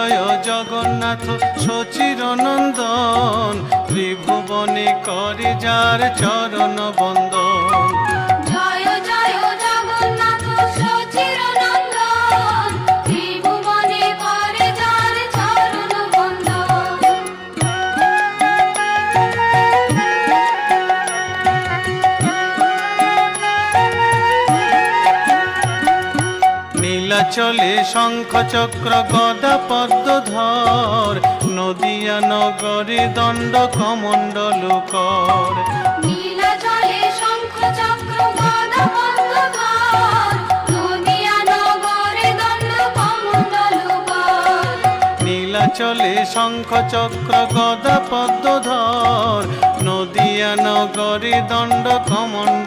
জয় জগন্নাথ সচির নন্দন, ত্রিভুবনে করে যার চরণ বন্দন। জয় জয় জগন্নাথ সচির নন্দন, ত্রিভুবনে করে যার চরণ বন্দন। নীলাচলে শঙ্খ চক্র গদা পদ্মধর, নদিয়া নগরে দণ্ড কমণ্ডল কর। নীলাচলে শঙ্খ চক্র গদা পদ্মধর, নদিয়া নগরে দণ্ড কমণ্ডল কর। নীলাচলে শঙ্খ চক্র গদা পদ্মধর, নদিয়া নগরে দণ্ড কমণ্ডল